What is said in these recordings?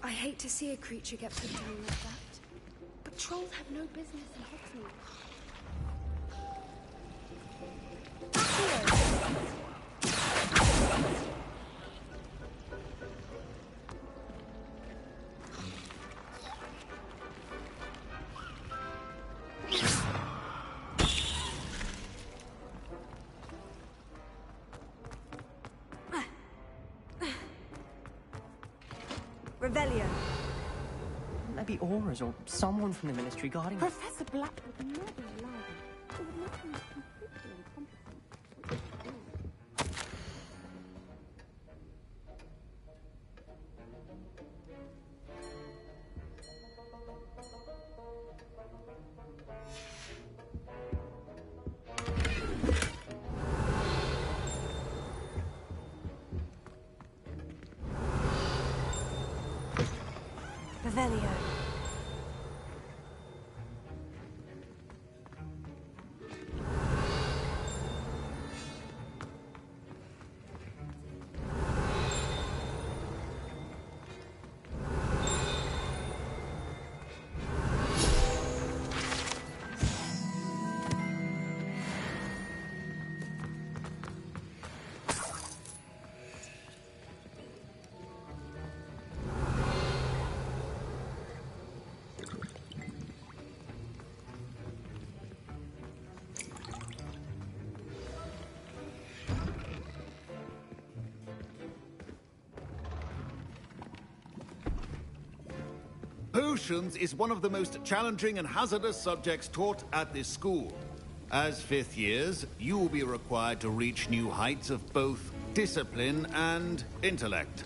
I hate to see a creature get put down like that. But trolls have no business in Hogsmeade. Revelio. Maybe Auras or someone from the Ministry guarding us. Professor Black would never allow them. It would make him completely incompetent. Revelio. Potions is one of the most challenging and hazardous subjects taught at this school. As fifth years, you will be required to reach new heights of both discipline and intellect.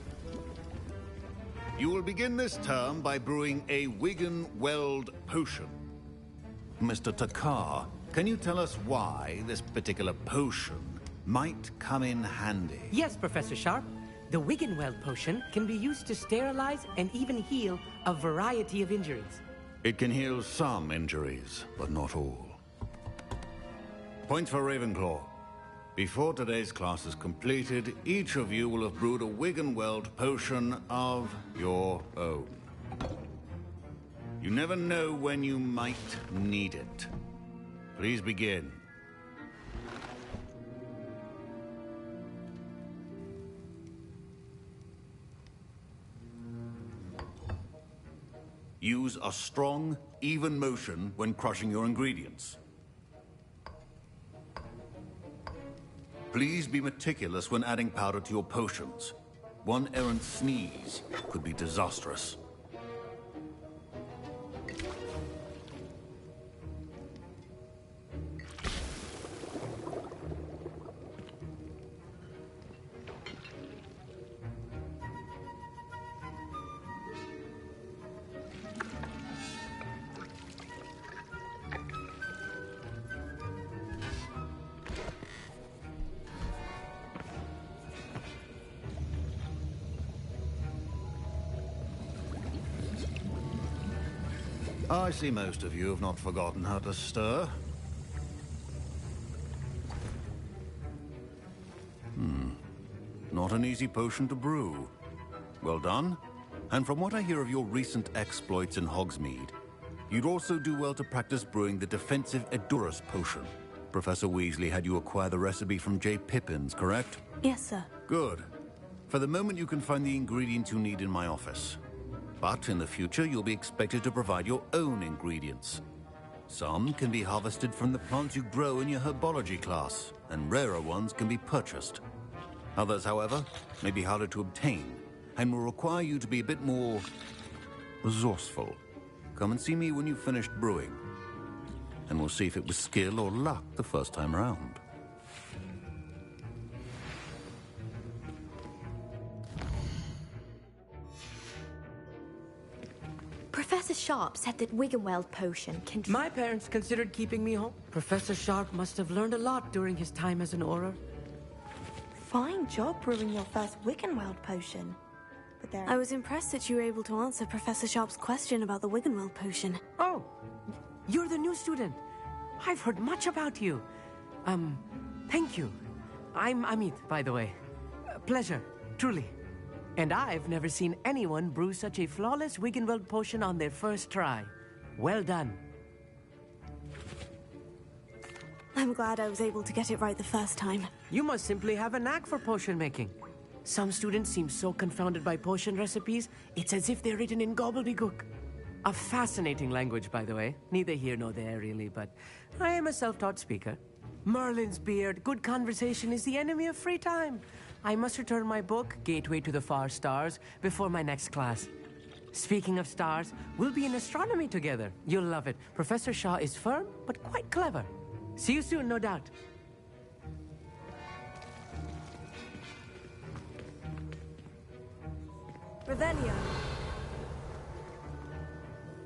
You will begin this term by brewing a Wigan-Weld potion. Mr. Takar, can you tell us why this particular potion might come in handy? Yes, Professor Sharp. The Wiggenweld potion can be used to sterilize and even heal a variety of injuries. It can heal some injuries, but not all. Point for Ravenclaw. Before today's class is completed, each of you will have brewed a Wiggenweld potion of your own. You never know when you might need it. Please begin. Use a strong, even motion when crushing your ingredients. Please be meticulous when adding powder to your potions. One errant sneeze could be disastrous. I see most of you have not forgotten how to stir. Not an easy potion to brew. Well done. And from what I hear of your recent exploits in Hogsmeade, you'd also do well to practice brewing the defensive Edurus potion. Professor Weasley had you acquire the recipe from J. Pippins, correct? Yes, sir. Good. For the moment, you can find the ingredients you need in my office. But in the future, you'll be expected to provide your own ingredients. Some can be harvested from the plants you grow in your herbology class, and rarer ones can be purchased. Others, however, may be harder to obtain, and will require you to be a bit more resourceful. Come and see me when you've finished brewing, and we'll see if it was skill or luck the first time around. Professor Sharp said that Wiggenweld potion can... My parents considered keeping me home. Professor Sharp must have learned a lot during his time as an Auror. Fine job brewing your first Wiggenweld potion. But there... I was impressed that you were able to answer Professor Sharp's question about the Wiggenweld potion. Oh, you're the new student. I've heard much about you. Thank you. I'm Amit, by the way. Pleasure, truly. And I've never seen anyone brew such a flawless Wiggenweld potion on their first try. Well done. I'm glad I was able to get it right the first time. You must simply have a knack for potion making. Some students seem so confounded by potion recipes, it's as if they're written in gobbledygook. A fascinating language, by the way. Neither here nor there, really, but I am a self-taught speaker. Merlin's beard, good conversation is the enemy of free time. I must return my book, Gateway to the Far Stars, before my next class. Speaking of stars, we'll be in astronomy together. You'll love it. Professor Shaw is firm, but quite clever. See you soon, no doubt. Revelio.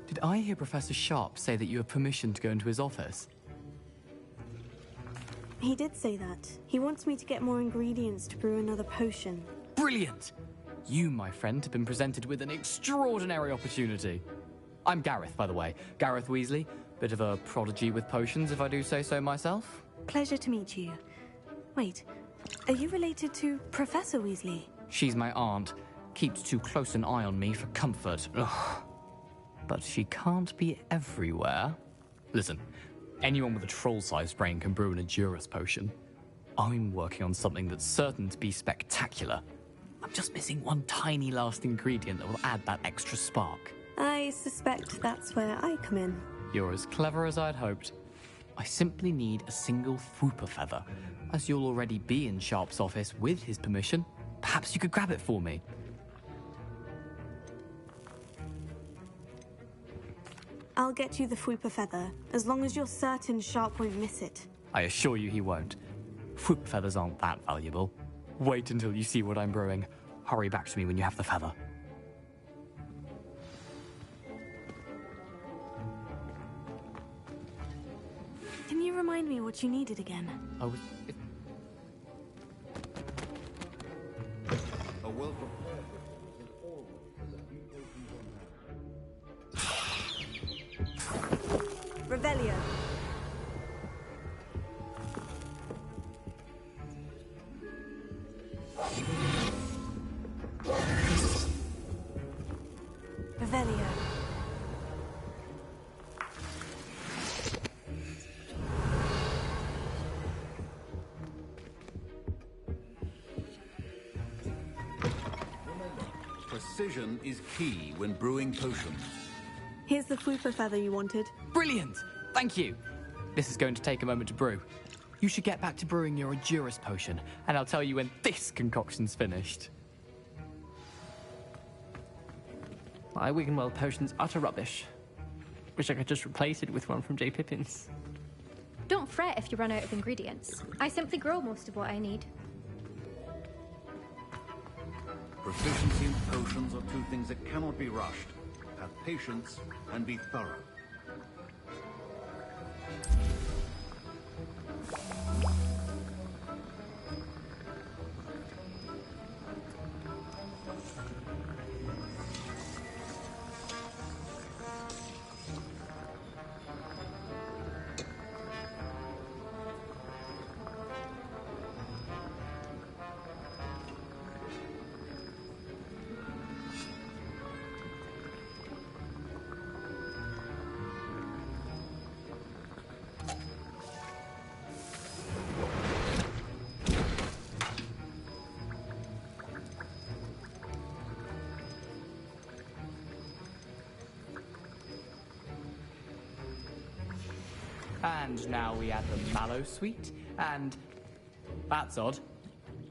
Did I hear Professor Sharp say that you have permission to go into his office? He did say that. He wants me to get more ingredients to brew another potion. Brilliant! You, my friend, have been presented with an extraordinary opportunity. I'm Gareth, by the way. Gareth Weasley. Bit of a prodigy with potions, if I do say so myself. Pleasure to meet you. Wait, are you related to Professor Weasley? She's my aunt. Keeps too close an eye on me for comfort. Ugh. But she can't be everywhere. Listen, anyone with a troll-sized brain can brew an Edurus potion. I'm working on something that's certain to be spectacular. I'm just missing one tiny last ingredient that will add that extra spark. I suspect that's where I come in. You're as clever as I'd hoped. I simply need a single Fwooper feather. As you'll already be in Sharp's office with his permission, perhaps you could grab it for me. I'll get you the Fwooper feather, as long as you're certain Sharp won't miss it. I assure you he won't. Fwooper feathers aren't that valuable. Wait until you see what I'm brewing. Hurry back to me when you have the feather. Can you remind me what you needed again? I was... A welcome. Revelio. Revelio. Precision is key when brewing potions. Here's the Fwooper feather you wanted. Brilliant! Thank you! This is going to take a moment to brew. You should get back to brewing your Edurus potion, and I'll tell you when this concoction's finished. My Wiggenweld potion's utter rubbish. Wish I could just replace it with one from J. Pippin's. Don't fret if you run out of ingredients. I simply grow most of what I need. Proficiency in potions are two things that cannot be rushed. Have patience and be thorough. And now we add the mallow sweet, and... That's odd.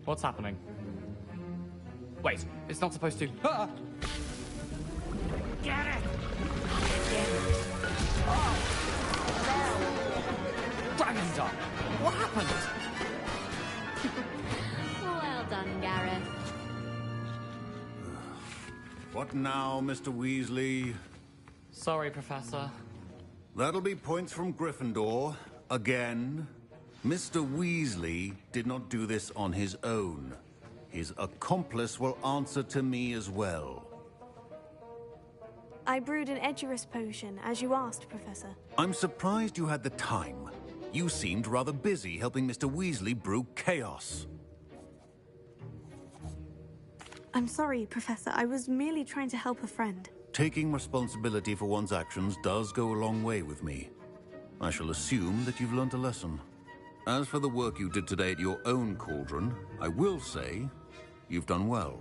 What's happening? Wait, it's not supposed to... Ah! Get it! Oh! No! Dragon Dog! What happened? Well done, Gareth. What now, Mr. Weasley? Sorry, Professor. That'll be points from Gryffindor. Again. Mr. Weasley did not do this on his own. His accomplice will answer to me as well. I brewed an Edurus potion, as you asked, Professor. I'm surprised you had the time. You seemed rather busy helping Mr. Weasley brew chaos. I'm sorry, Professor. I was merely trying to help a friend. Taking responsibility for one's actions does go a long way with me. I shall assume that you've learnt a lesson. As for the work you did today at your own cauldron, I will say you've done well.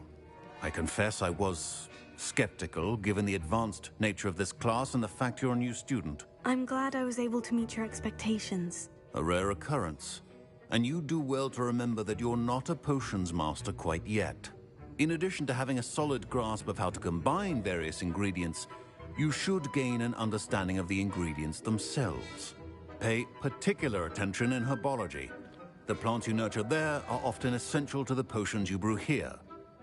I confess I was skeptical, given the advanced nature of this class and the fact you're a new student. I'm glad I was able to meet your expectations. A rare occurrence. And you do well to remember that you're not a potions master quite yet. In addition to having a solid grasp of how to combine various ingredients, you should gain an understanding of the ingredients themselves. Pay particular attention in herbology. The plants you nurture there are often essential to the potions you brew here.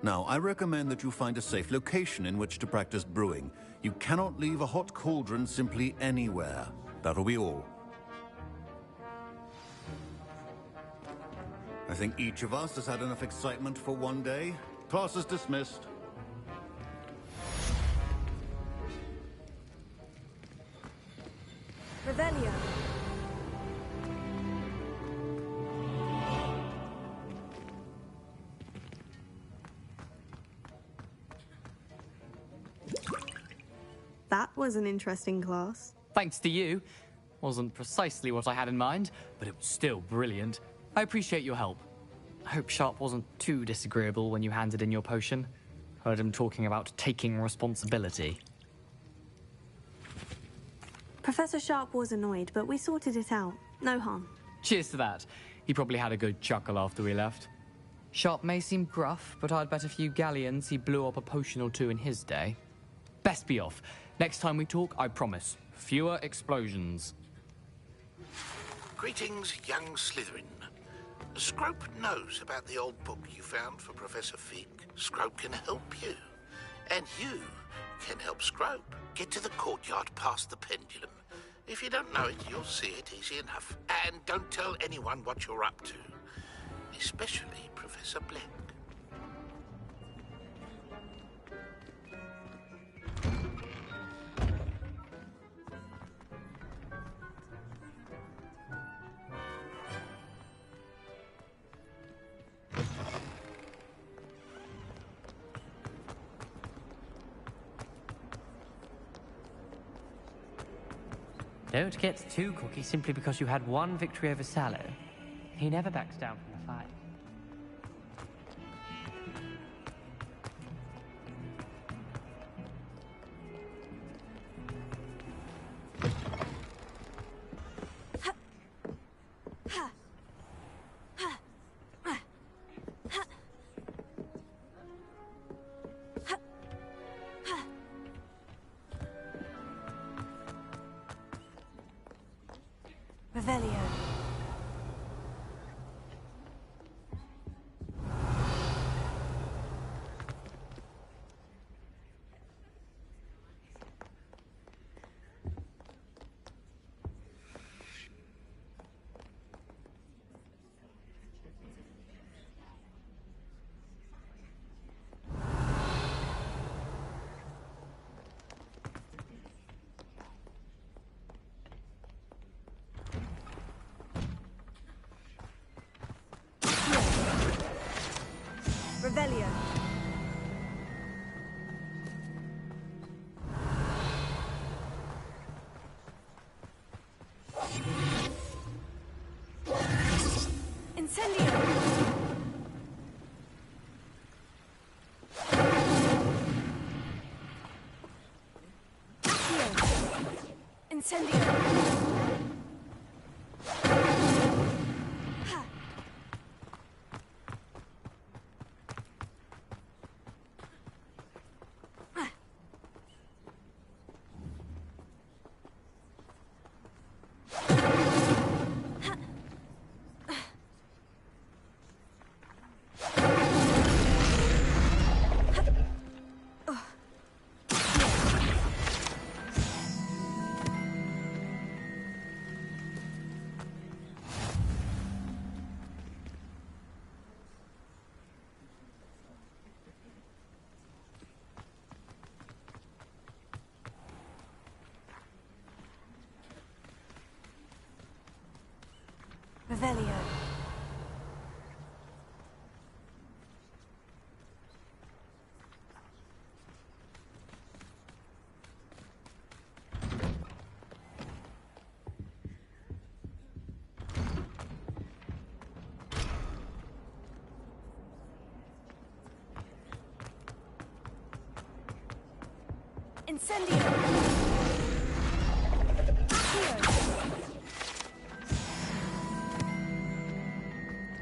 Now, I recommend that you find a safe location in which to practice brewing. You cannot leave a hot cauldron simply anywhere. That'll be all. I think each of us has had enough excitement for one day. Class is dismissed. Revelio. That was an interesting class. Thanks to you. Wasn't precisely what I had in mind, but it was still brilliant. I appreciate your help. I hope Sharp wasn't too disagreeable when you handed in your potion. Heard him talking about taking responsibility. Professor Sharp was annoyed, but we sorted it out. No harm. Cheers to that. He probably had a good chuckle after we left. Sharp may seem gruff, but I'd bet a few galleons he blew up a potion or two in his day. Best be off. Next time we talk, I promise, fewer explosions. Greetings, young Slytherin. Scrope knows about the old book you found for Professor Fig. Scrope can help you. And you can help Scrope. Get to the courtyard past the pendulum. If you don't know it, you'll see it easy enough. And don't tell anyone what you're up to. Especially Professor Black. Don't get too cocky simply because you had one victory over Sallow. He never backs down from the fight. Revelio. Revelio. Incendio. Incendio. Revelio. Incendio!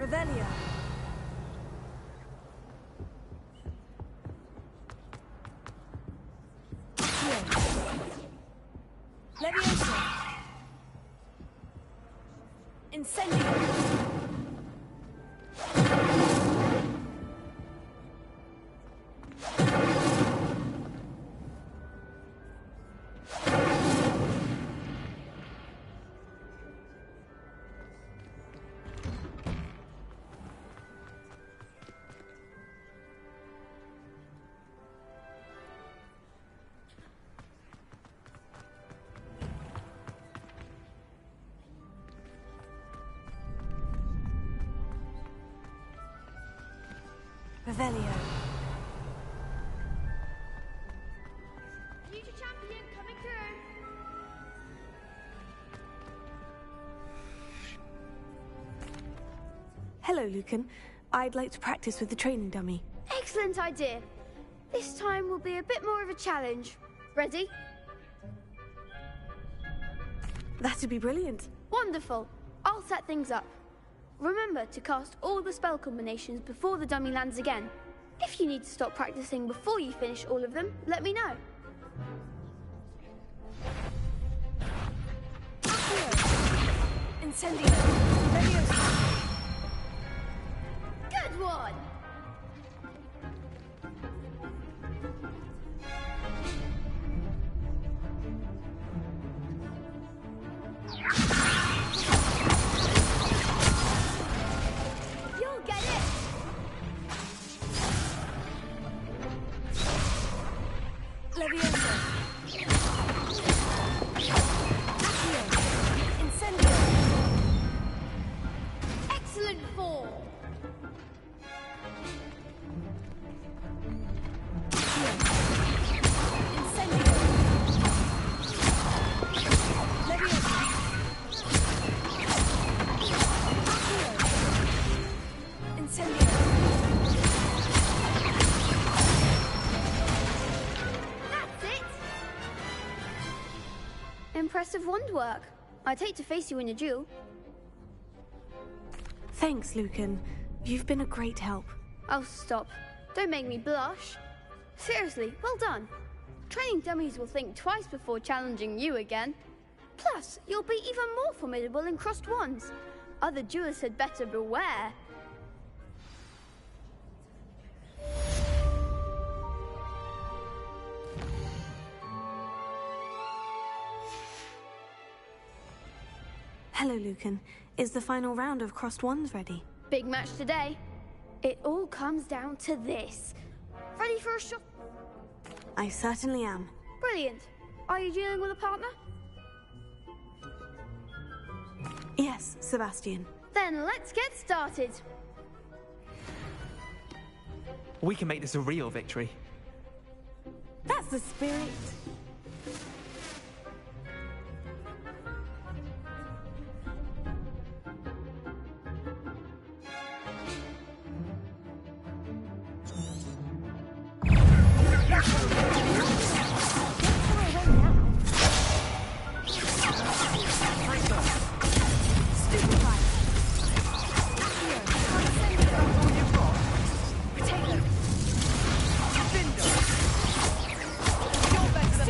Revelio! Leviosa! Incendio! Revelio. Future champion coming through. Hello, Lucan. I'd like to practice with the training dummy. Excellent idea. This time will be a bit more of a challenge. Ready? That'd be brilliant. Wonderful. I'll set things up. Remember to cast all the spell combinations before the dummy lands again. If you need to stop practicing before you finish all of them, let me know. Incendio! Leviosa! Good one! You'll get it! Leviosa! Incendio! Excellent form! Incendio! Leviosa! Incendio! That's it! Impressive wand work. I'd hate to face you in a duel. Thanks, Lucan. You've been a great help. Oh, stop. Don't make me blush. Seriously, well done. Training dummies will think twice before challenging you again. Plus, you'll be even more formidable in crossed wands. Other duelists had better beware. Hello, Lucan. Is the final round of crossed wands ready? Big match today. It all comes down to this. Ready for a shot? I certainly am. Brilliant. Are you dealing with a partner? Yes, Sebastian. Then let's get started. We can make this a real victory. That's the spirit! You're better than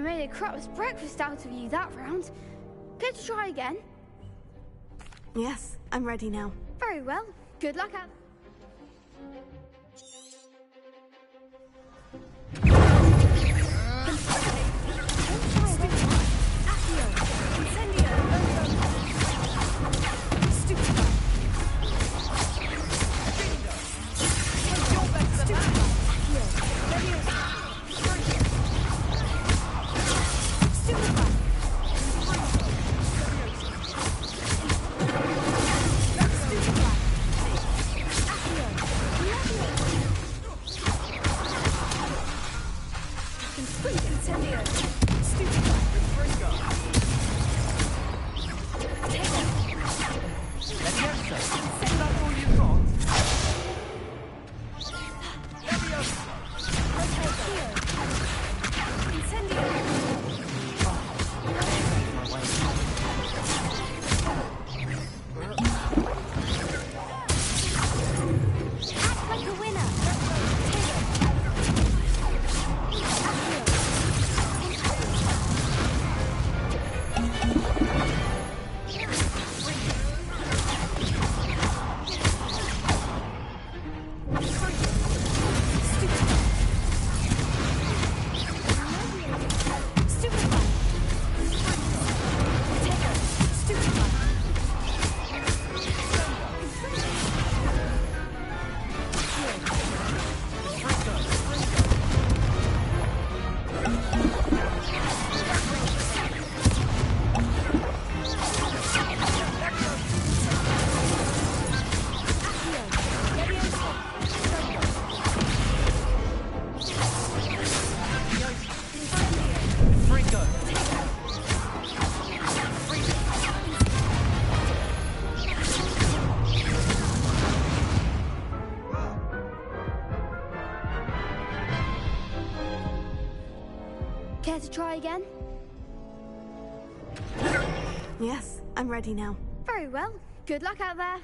made a crap's breakfast out of you that round. Care to try again? Yes, I'm ready now. Very well. Good luck out. Care to try again? Yes, I'm ready now. Very well. Good luck out there.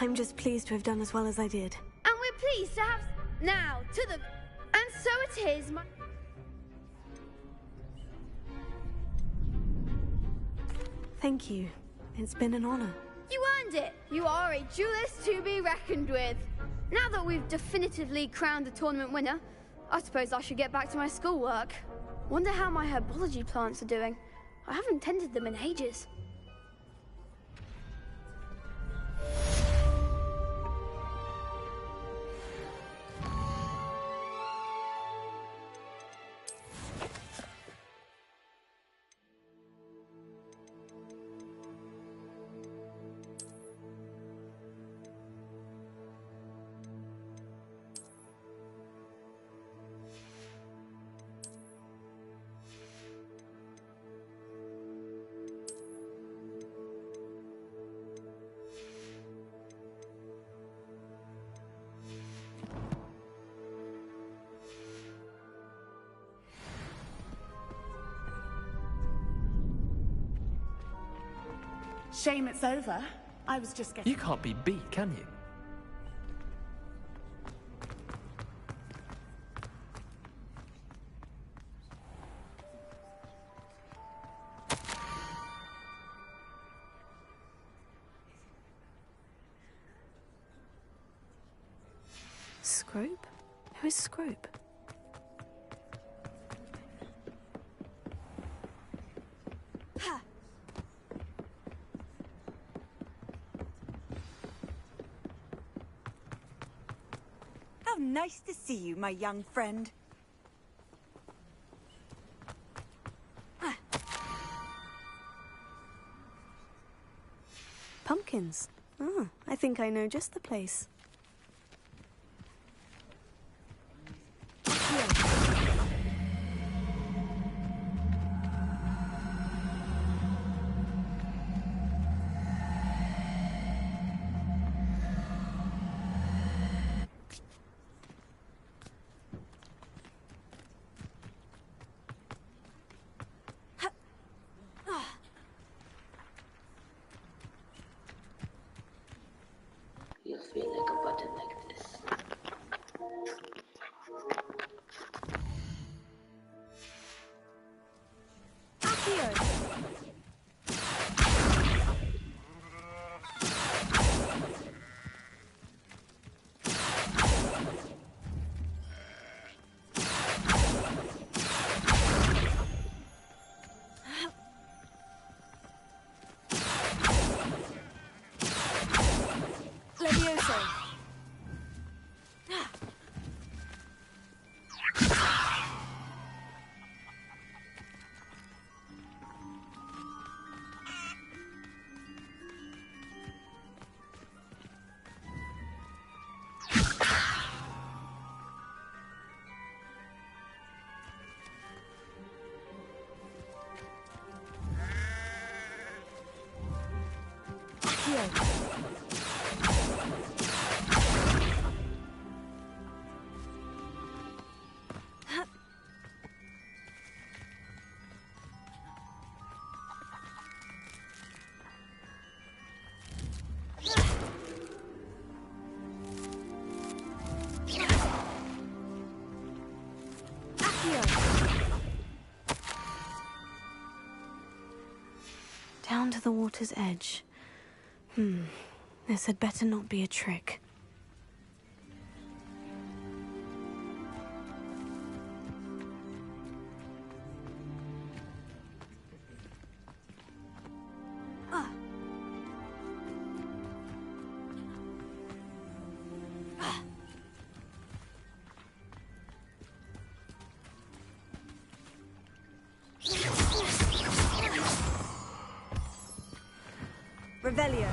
I'm just pleased to have done as well as I did. And we're pleased to have... Now, to the... And so it is, my... Thank you. It's been an honor. You earned it! You are a duelist to be reckoned with. Now that we've definitively crowned the tournament winner, I suppose I should get back to my schoolwork. Wonder how my herbology plants are doing. I haven't tended them in ages. Shame it's over. I was just getting... You can't be beat, can you? Scrope? Who is Scrope? How nice to see you, my young friend. Pumpkins. Oh, I think I know just the place. You'll feel like a button like this. Down to the water's edge. This had better not be a trick. Revelio.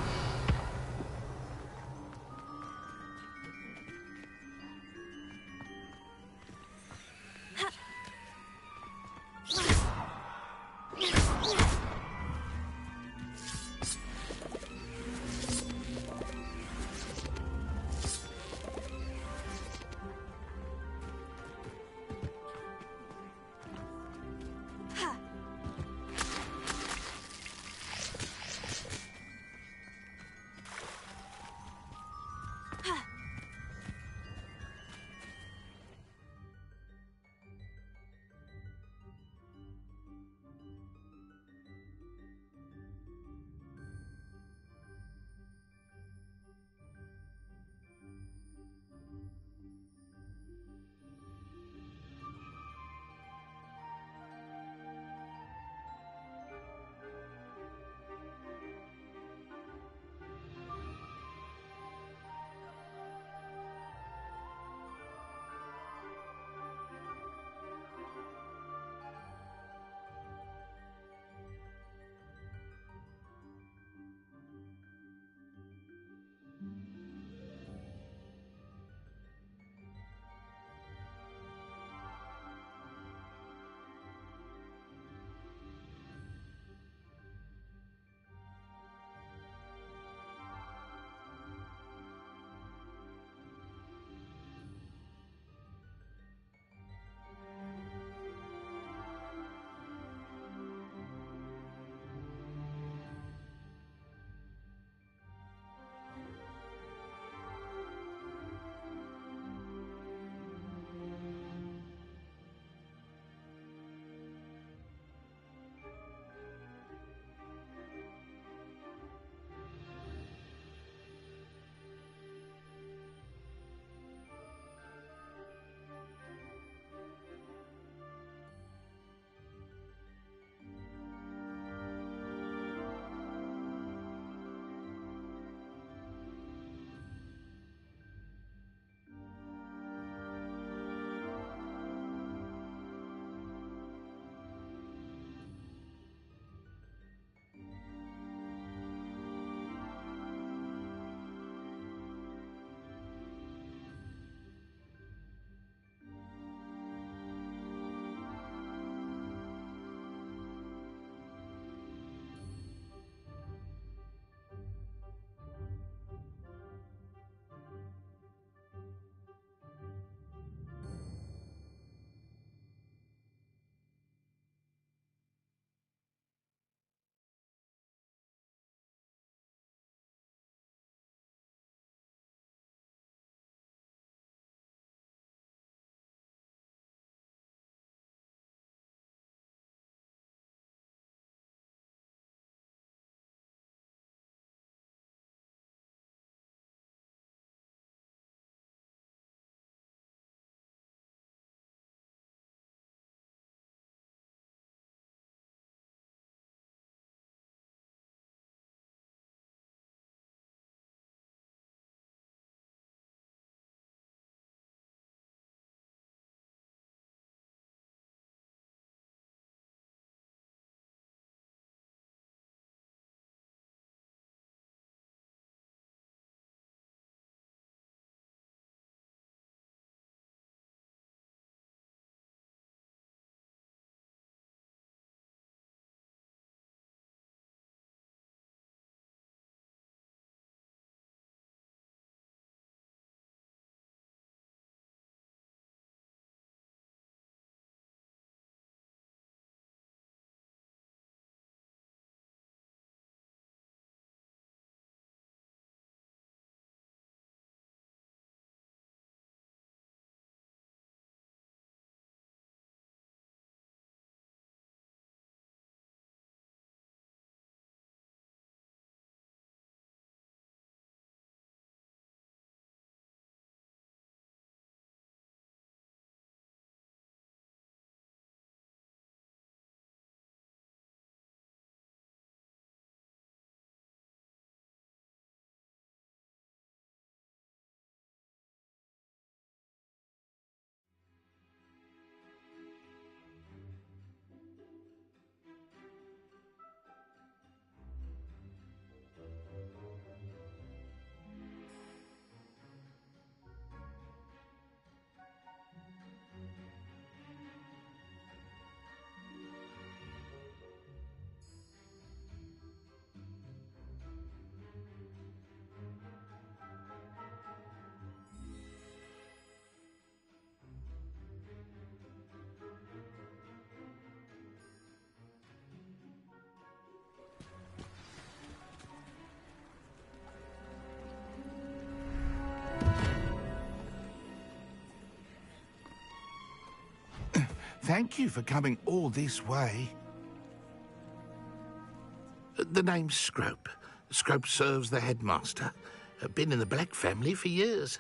Thank you for coming all this way. The name's Scrope. Scrope serves the headmaster. Been in the Black family for years.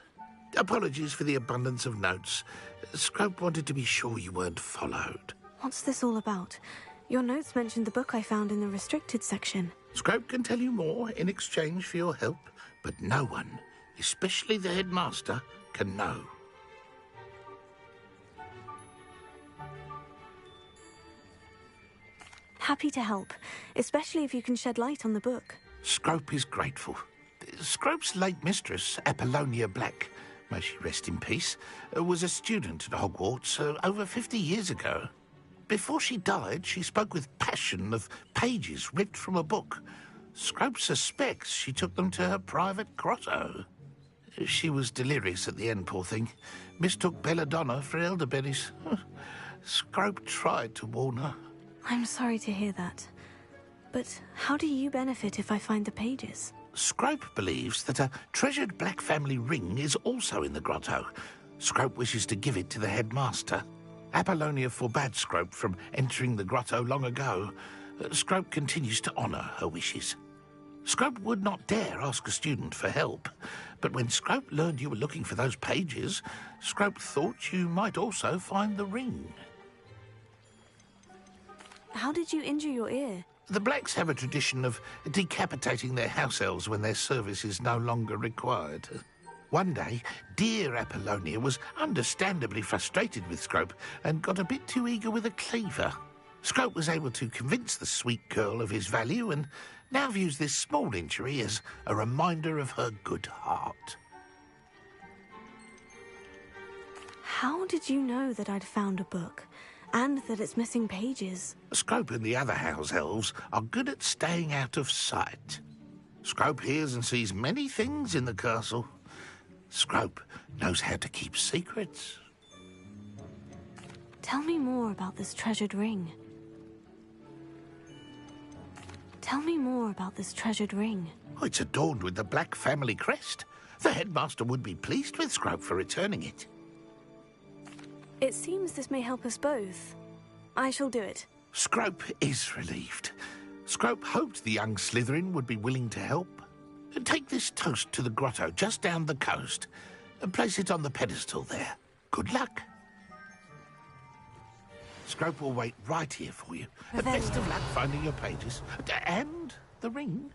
Apologies for the abundance of notes. Scrope wanted to be sure you weren't followed. What's this all about? Your notes mentioned the book I found in the restricted section. Scrope can tell you more in exchange for your help, but no one, especially the headmaster, can know. Happy to help, especially if you can shed light on the book. Scrope is grateful. Scrope's late mistress, Apollonia Black, may she rest in peace, was a student at Hogwarts over 50 years ago. Before she died, she spoke with passion of pages ripped from a book. Scrope suspects she took them to her private grotto. She was delirious at the end, poor thing. Mistook belladonna for elderberries. Scrope tried to warn her. I'm sorry to hear that. But how do you benefit if I find the pages? Scrope believes that a treasured Black family ring is also in the grotto. Scrope wishes to give it to the headmaster. Apollonia forbade Scrope from entering the grotto long ago. Scrope continues to honour her wishes. Scrope would not dare ask a student for help, but when Scrope learned you were looking for those pages, Scrope thought you might also find the ring. How did you injure your ear? The Blacks have a tradition of decapitating their house elves when their service is no longer required. One day, dear Apollonia was understandably frustrated with Scrope and got a bit too eager with a cleaver. Scrope was able to convince the sweet girl of his value and now views this small injury as a reminder of her good heart. How did you know that I'd found a book? And that it's missing pages? Scrope and the other house elves are good at staying out of sight. Scrope hears and sees many things in the castle. Scrope knows how to keep secrets. Tell me more about this treasured ring. Tell me more about this treasured ring. Oh, it's adorned with the Black family crest. The headmaster would be pleased with Scrope for returning it. It seems this may help us both. I shall do it. Scrope is relieved. Scrope hoped the young Slytherin would be willing to help. Take this toast to the grotto just down the coast and place it on the pedestal there. Good luck. Scrope will wait right here for you. Best of luck finding your pages. And the ring.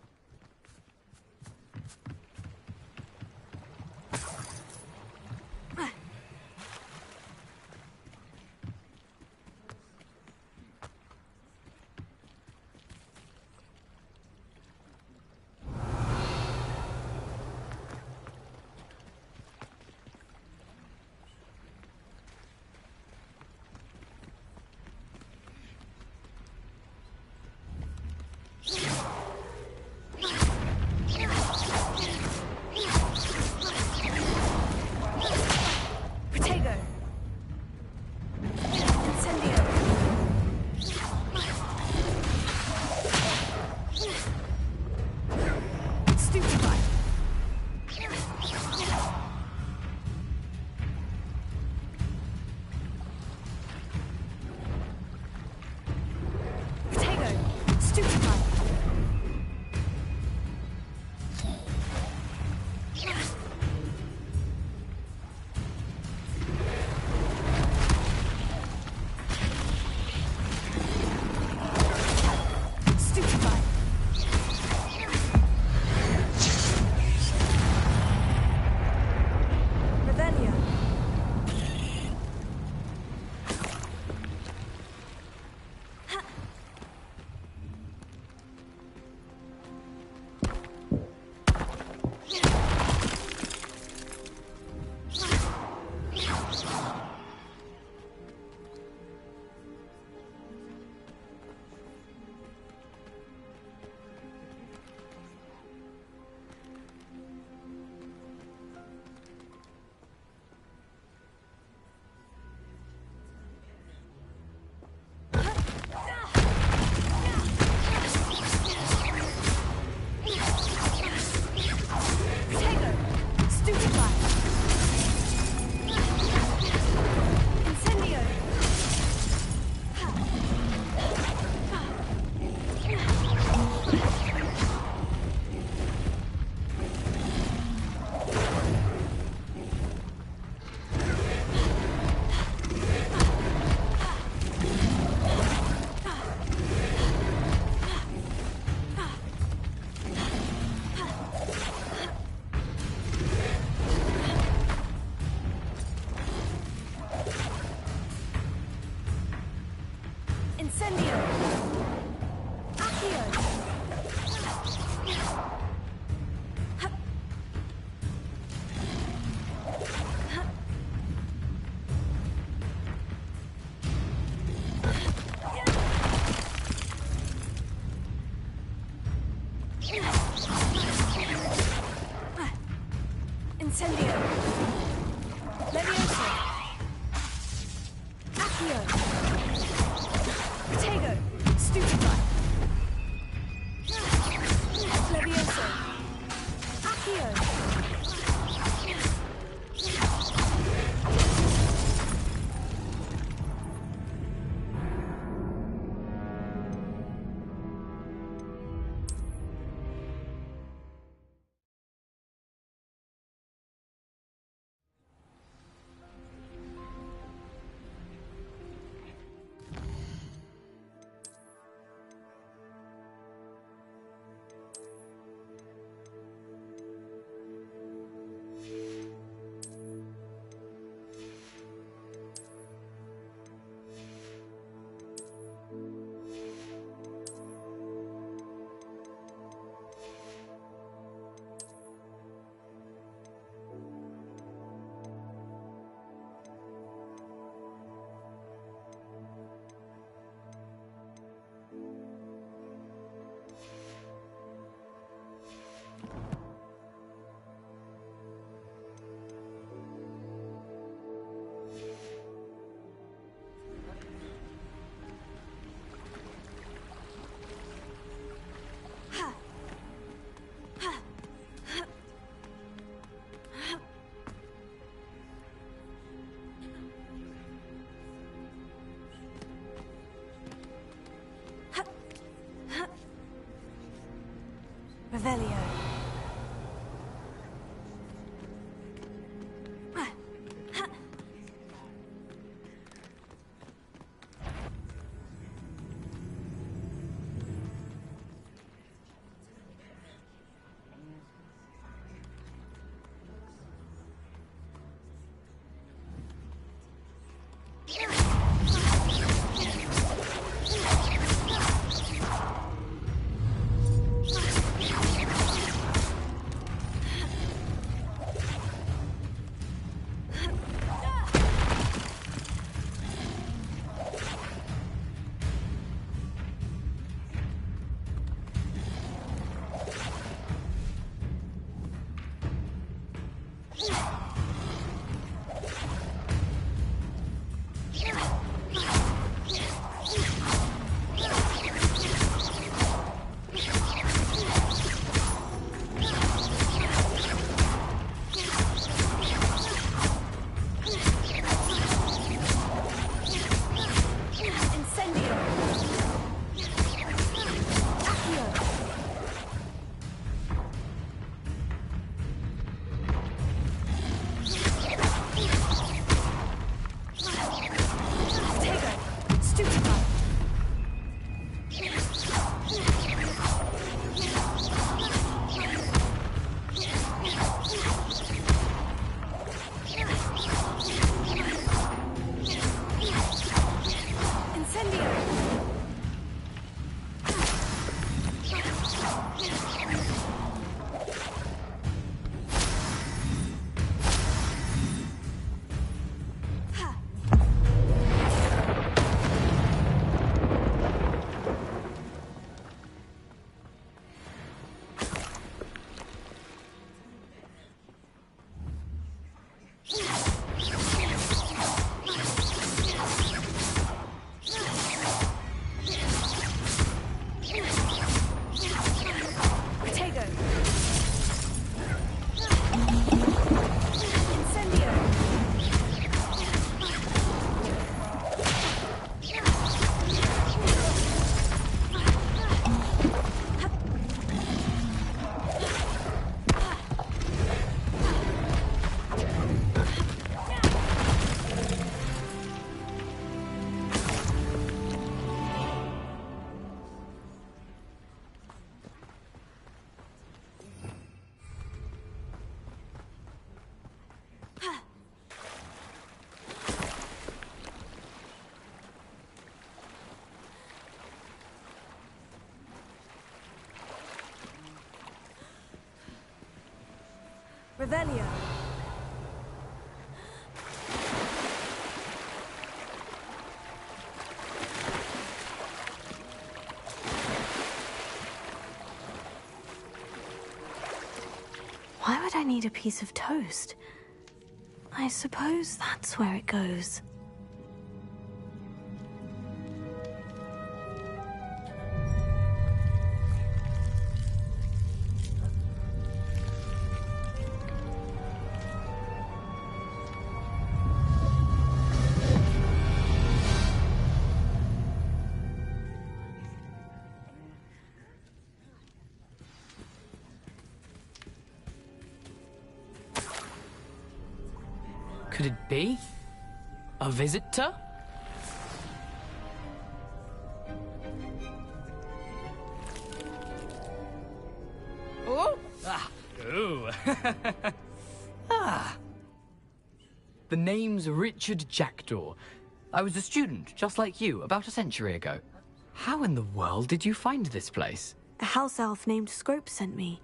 Incendio. Levioso. Accio. Protego. Stupefy. Levioso. Accio. Revelio. Revelio. Why would I I need a piece of toast. I suppose that's where it goes. Could it be? A visitor? Oh! Ah! Ooh! Ah! The name's Richard Jackdaw. I was a student, just like you, about a century ago. How in the world did you find this place? A house elf named Scrope sent me.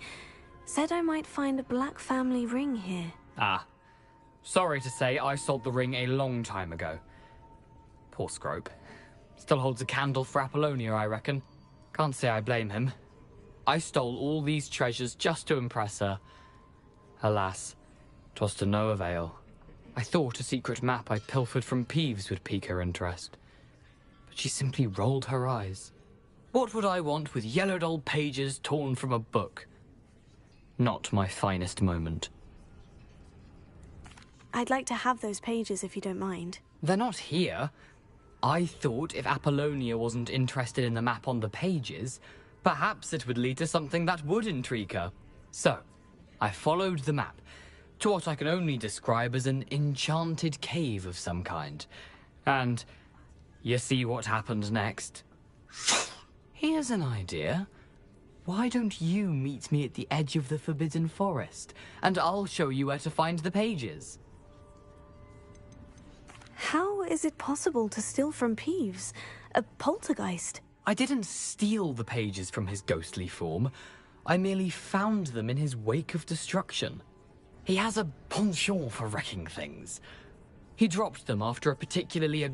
Said I might find a black family ring here. Ah. Sorry to say, I sold the ring a long time ago. Poor Scrope. Still holds a candle for Apollonia, I reckon. Can't say I blame him. I stole all these treasures just to impress her. Alas, 'twas to no avail. I thought a secret map I pilfered from Peeves would pique her interest. But she simply rolled her eyes. What would I want with yellowed old pages torn from a book? Not my finest moment. I'd like to have those pages if you don't mind. They're not here. I thought if Apollonia wasn't interested in the map on the pages, perhaps it would lead to something that would intrigue her. So, I followed the map to what I can only describe as an enchanted cave of some kind. And you see what happened next? Here's an idea. Why don't you meet me at the edge of the Forbidden Forest, and I'll show you where to find the pages? How is it possible to steal from Peeves? A poltergeist? I didn't steal the pages from his ghostly form. I merely found them in his wake of destruction. He has a penchant for wrecking things. He dropped them after a particularly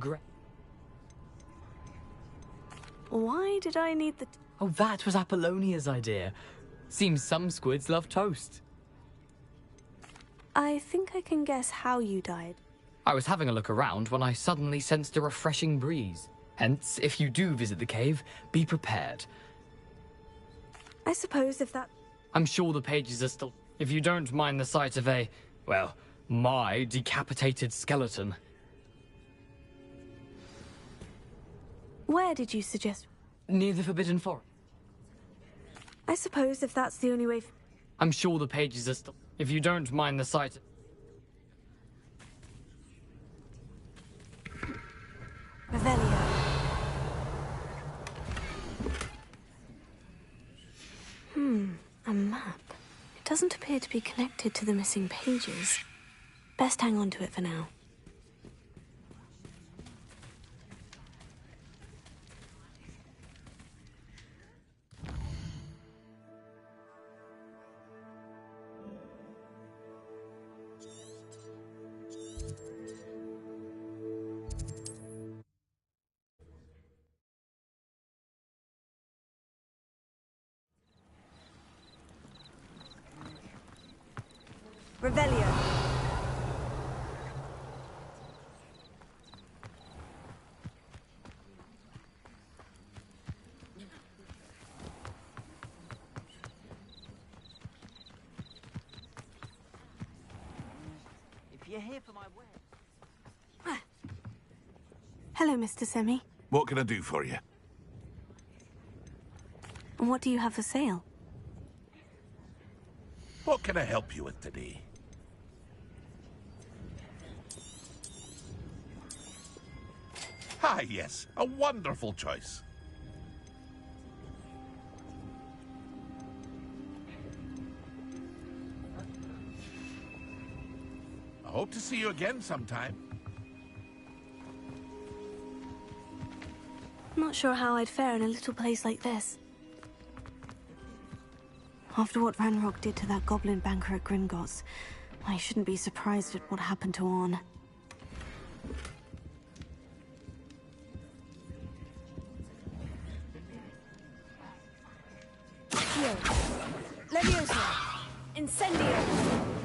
Why did I need the... Oh, that was Apollonia's idea. Seems some squids love toast. I think I can guess how you died. I was having a look around when I suddenly sensed a refreshing breeze. Hence, if you do visit the cave, be prepared. I suppose if that... I'm sure the pages are still... If you don't mind the sight of a, well, my decapitated skeleton. Where did you suggest? Near the Forbidden Forest. I suppose if that's the only way... I'm sure the pages are still... If you don't mind the sight... Revelio. A map. It doesn't appear to be connected to the missing pages. Best hang on to it for now. Revelio. If you're here for my wedding... Hello, Mr. Semi. What can I do for you? And what do you have for sale? What can I help you with today? Ah, yes, a wonderful choice. I hope to see you again sometime. Not sure how I'd fare in a little place like this. After what Ranrock did to that goblin banker at Gringotts, I shouldn't be surprised at what happened to Orn. Leviosa! Incendio!